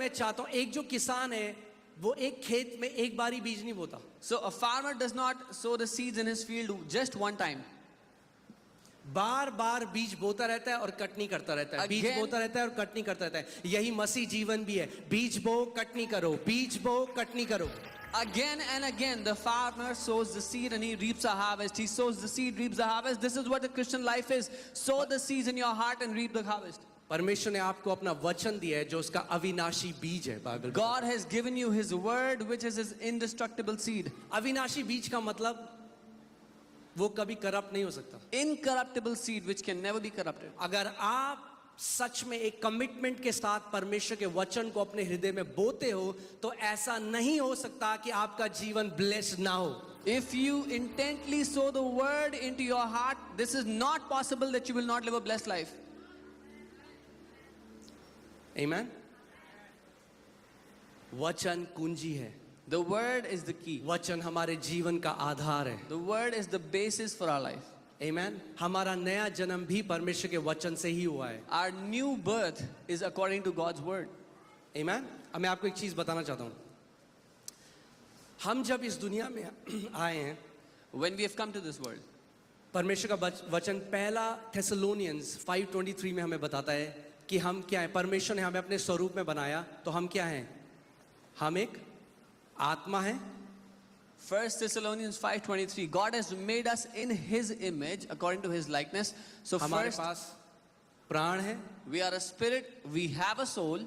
मैं चाहता हूं, एक जो किसान है वो एक खेत में एक बारी बीज नहीं बोता. So a farmer does not sow the seeds in his field just one time. बार बार बीज बोता रहता है और कट नहीं करता रहता है. बीज बोता रहता है और कट नहीं करता रहता है. यही मसीह जीवन भी है. बीज बो, कट नहीं करो. बीज बो, कट नहीं करो. Again and again, the farmer sows the seed and he reaps a harvest. He sows the seed, reaps the harvest. This is what the Christian life is. Sow the seeds in your heart and reap the harvest. परमेश्वर ने आपको अपना वचन दिया है जो उसका अविनाशी बीज है. Bible God has given you His word, which is His indestructible seed. अविनाशी बीज का मतलब वो कभी करप्ट नहीं हो सकता. Incorruptible seed, which can never be corrupted. अगर आप सच में एक कमिटमेंट के साथ परमेश्वर के वचन को अपने हृदय में बोते हो तो ऐसा नहीं हो सकता कि आपका जीवन ब्लेस्ड ना हो. If you intently sow the word into your heart, this is not possible that you will not live a blessed life. Amen. वचन कुंजी है. The word is the key. वचन हमारे जीवन का आधार है. The word is the basis for our life. Amen. हमारा नया जन्म भी परमेश्वर के वचन से ही हुआ है. Our new birth is according to God's word. Amen. अब मैं आपको एक चीज बताना चाहता हूं. हम जब इस दुनिया में आए हैं, when we have come to this world, परमेश्वर का वचन पहला थेसलोनियंस 5:23 में हमें बताता है कि हम क्या हैं. परमेश्वर ने हमें अपने स्वरूप में बनाया तो हम क्या हैं? हम एक आत्मा है. 1 Thessalonians 5:23, God has made us in His image according to His likeness. So हमारे first, पास प्राण है, we are a spirit, we have a soul,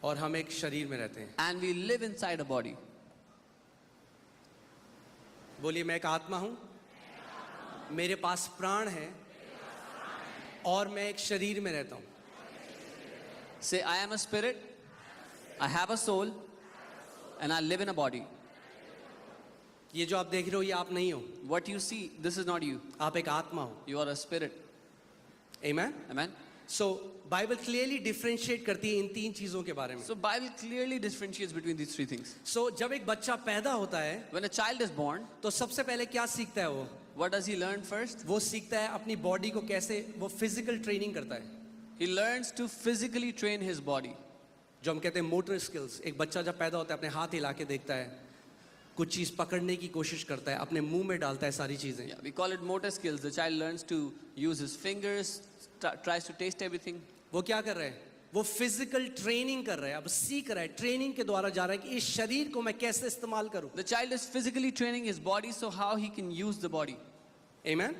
और हम एक शरीर में रहते हैं. and we live inside a body. बोलिए, मैं एक आत्मा हूं, मेरे पास प्राण है और मैं एक शरीर में रहता हूं. Say, I am a spirit, I have a soul, and I live in a body. ये जो आप देख रहे हो ये आप नहीं हो. What you see, this is not you. आप एक आत्मा हो. You are a spirit. Amen. Amen. So Bible clearly differentiate करती है इन तीन चीजों के बारे में. So Bible clearly differentiates between these three things. So जब एक बच्चा पैदा होता है, When a child is born, तो सबसे पहले क्या सीखता है वो? what does he learn first? वो सीखता है अपनी बॉडी को कैसे, वो फिजिकल ट्रेनिंग करता है. He learns to physically train his body. जो हम कहते हैं मोटर स्किल्स. एक बच्चा जब पैदा होता है अपने हाथ हिला के देखता है, कुछ चीज पकड़ने की कोशिश करता है, अपने मुंह में डालता है सारी चीजें. Yeah, we call it motor skills. The child learns to use his fingers, tries to taste everything. वो क्या कर रहा है? वो फिजिकल ट्रेनिंग कर रहा है. अब सीख रहा है, ट्रेनिंग के द्वारा जा रहा है कि इस शरीर को मैं कैसे इस्तेमाल करूं. The child is physically training his body, so how he can use the body. Amen.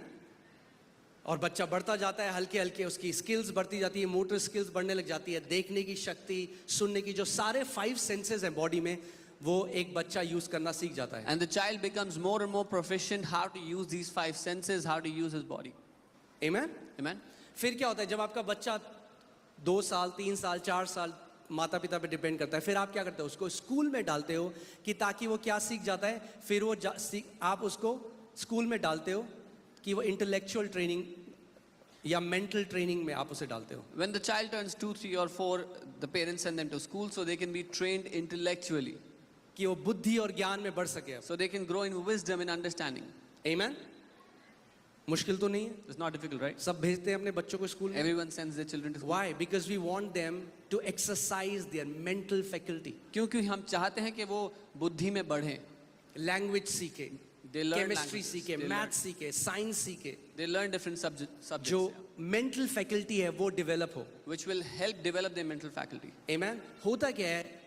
और बच्चा बढ़ता जाता है, हल्के हल्के उसकी स्किल्स बढ़ती जाती है, मोटर स्किल्स बढ़ने लग जाती है, देखने की शक्ति, सुनने की, जो सारे 5 सेंसेस हैं बॉडी में, वो एक बच्चा यूज करना सीख जाता है. And the child becomes more and more proficient how to use these 5 senses, how to use his body. Amen. Amen. फिर क्या होता है जब आपका बच्चा 2 साल, 3 साल, 4 साल, माता पिता पे डिपेंड करता है, फिर आप क्या करते हो? उसको स्कूल में डालते हो कि ताकि वो क्या सीख जाता है. फिर वो आप उसको स्कूल में डालते हो कि वो इंटेलेक्चुअल ट्रेनिंग या मेंटल ट्रेनिंग में आप उसे डालते हो. When the child turns 2, 3 or 4, the parents send them to school so they can be trained intellectually, कि वो बुद्धि और ज्ञान में बढ़ सके. so they can grow in wisdom and understanding. Amen. मुश्किल तो नहीं है. It's not difficult, right? सब भेजते हैं अपने बच्चों को स्कूल में. Everyone sends their children to school. Why? Because we want them to exercise their mental faculty. क्योंकि हम चाहते हैं कि वो बुद्धि में बढ़ें. लैंग्वेज सीखे, They learn केमिस्ट्री languages. सीखे, They मैथ learn- सीखे, साइंस सीखे, They learn different subjects जो मेंटल फैकल्टी है वो डेवलप हो. which will help develop their mental faculty. Amen. होता क्या है,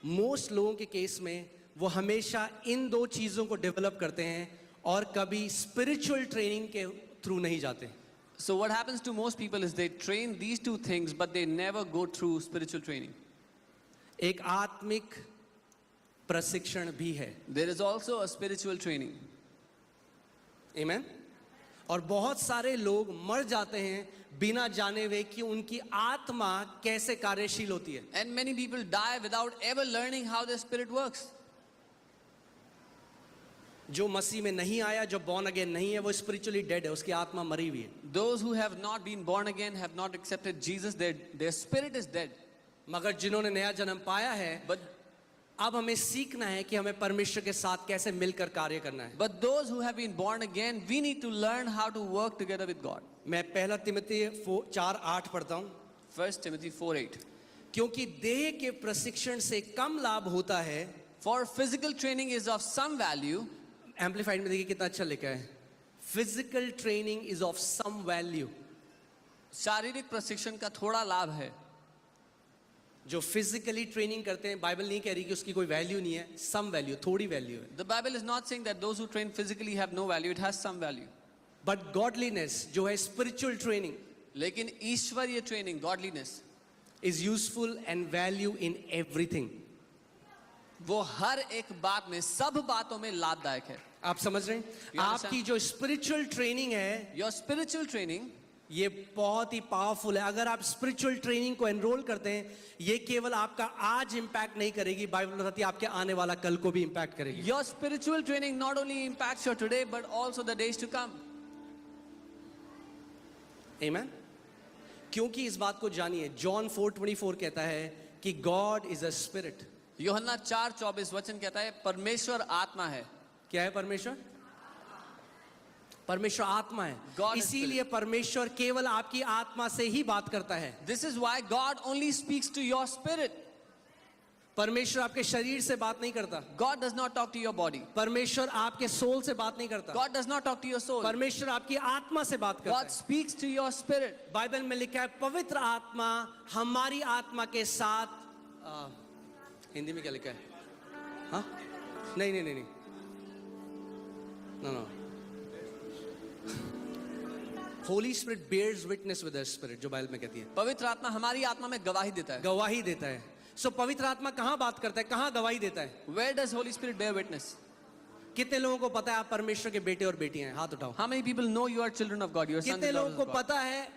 मोस्ट लोगों के केस में वो हमेशा इन 2 चीजों को डेवलप करते हैं और कभी स्पिरिचुअल ट्रेनिंग के थ्रू नहीं जाते. So what happens to most people is they train these 2 things but they never go through spiritual training. एक आत्मिक प्रशिक्षण भी है. There is also a spiritual training. Amen. और बहुत सारे लोग मर जाते हैं बिना जाने हुए कि उनकी आत्मा कैसे कार्यशील होती है. And many people die without ever learning how their spirit works. जो मसीह में नहीं आया, जो बॉर्न अगेन नहीं है, वो स्पिरिचुअली डेड है, उसकी आत्मा मरी हुई है. Those who have not been born again, have not accepted Jesus, their spirit is dead. मगर जिन्होंने नया जन्म पाया है, But अब हमें सीखना है कि हमें परमेश्वर के साथ कैसे मिलकर कार्य करना है. those who have been born again, we need to learn how to work together with God. मैं 1 तिमोथी 4:8 पढ़ता हूँ. 1 Timothy 4:8. क्योंकि देह के प्रशिक्षण से कम लाभ होता है. For physical training is of some value. Amplified में देखिए कितना अच्छा लिखा है. Physical training is of some value. शारीरिक प्रशिक्षण का थोड़ा लाभ है. जो फिजिकली ट्रेनिंग करते हैं, बाइबल नहीं कह रही कि उसकी कोई वैल्यू नहीं है. सम वैल्यू, थोड़ी वैल्यू है. The Bible is not saying that those who train physically have no value. It has some value. But godliness जो है स्पिरिचुअल ट्रेनिंग लेकिन ईश्वरीय training, godliness, is useful and value in everything. वो हर एक बात में, सब बातों में लाभदायक है. आप समझ रहे हैं? understand? आपकी जो स्पिरिचुअल ट्रेनिंग है Your spiritual training, ये बहुत ही पावरफुल है. अगर आप स्पिरिचुअल ट्रेनिंग को एनरोल करते हैं, ये केवल आपका आज इंपैक्ट नहीं करेगी, बाइबल बताती है आपके आने वाला कल को भी इंपैक्ट करेगी. your spiritual training not only impacts your today but also the days to come. आमेन. क्योंकि इस बात को जानिए, जॉन 4:24 कहता है कि गॉड इज अ स्पिरिट. यूहन्ना 4:24 वचन कहता है परमेश्वर आत्मा है. क्या है परमेश्वर? परमेश्वर आत्मा है. God is इसीलिए परमेश्वर केवल आपकी आत्मा से ही बात करता है. This is why God only speaks to your spirit. परमेश्वर आपके शरीर से बात नहीं करता. God does not talk to your body. परमेश्वर आपके सोल से बात नहीं करता. God does not talk to your soul. परमेश्वर आपकी आत्मा से बात करता God है. speaks to your spirit. Bible में लिखा है पवित्र आत्मा हमारी आत्मा के साथ हिंदी में क्या लिखा है? हाँ, नहीं no. Holy spirit bears witness with the spirit, जो बाइबल में कहती है. पवित्र आत्मा हमारी आत्मा में गवाही देता है. गवाही देता है. सो पवित्र आत्मा कहाँ बात करता है, कहाँ गवाही देता है? Where does Holy Spirit bear witness? कितने लोगों को पता है आप परमेश्वर के बेटे और बेटियां हैं? हाथ उठाओ. How many people know you are children of God? You are sons कितने and लोगों daughters को of God? पता है?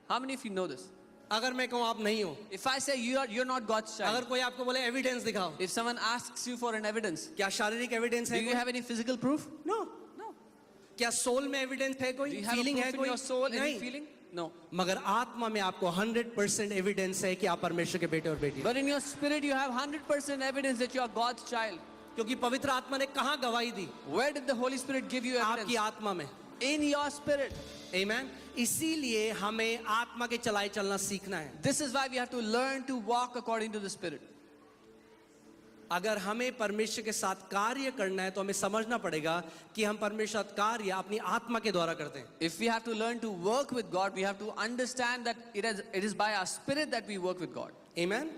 How many of you know this? अगर मैं कहूँ आप नहीं हो, If I say you're not God's अगर child, कोई आपको बोले एविडेंस दिखाओ, if someone asks you for an evidence, क्या शारीरिक एविडेंस do है? you have any physical proof? No. No. क्या सोल में एविडेंस है? Do कोई you have a फीलिंग है? proof in कोई your soul? Any नहीं. feeling? No. मगर आत्मा में आपको 100% एविडेंस है कि आप परमेश्वर के बेटे और बेटी हैं. But in your spirit, you have 100% evidence that you are God's child. क्योंकि पवित्र आत्मा ने कहाँ गवाही दी? Where did the Holy Spirit give you आपकी evidence? आत्मा में. In your spirit. आमेन. इसीलिए हमें आत्मा के चलाए चलना सीखना है. This is why we have to learn to walk according to the Spirit. अगर हमें परमेश्वर के साथ कार्य करना है तो हमें समझना पड़ेगा कि हम परमेश्वर का कार्य अपनी आत्मा के द्वारा करते हैं. If we have to learn to work with God, we have to understand that it is by our spirit that we work with God. Amen.